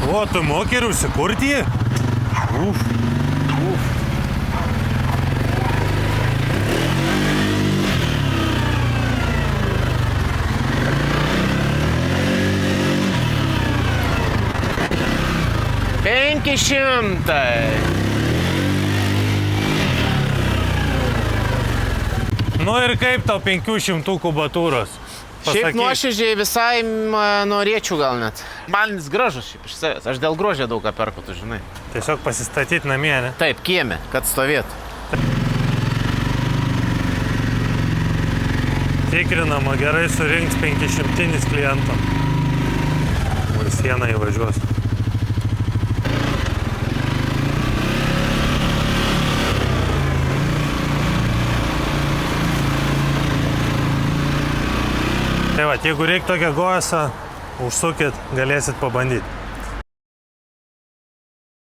O, tu moki ir užsikurti jį? Uf. 500. Nu ir kaip tau 500 kubatūros? Šiaip nuoširdžiai visai norėčiau gal net. Man jis gražus šiaip iš savęs. Aš dėl grožio daug ką perku, tu žinai. Tiesiog pasistatyti namie, ne? Taip, kieme, kad stovėtų. Tikrinama, gerai surinks 500 klientam. Ir sieną įvažiuos. Tai va, jeigu reikia tokią gosą, užsukit, galėsit pabandyti.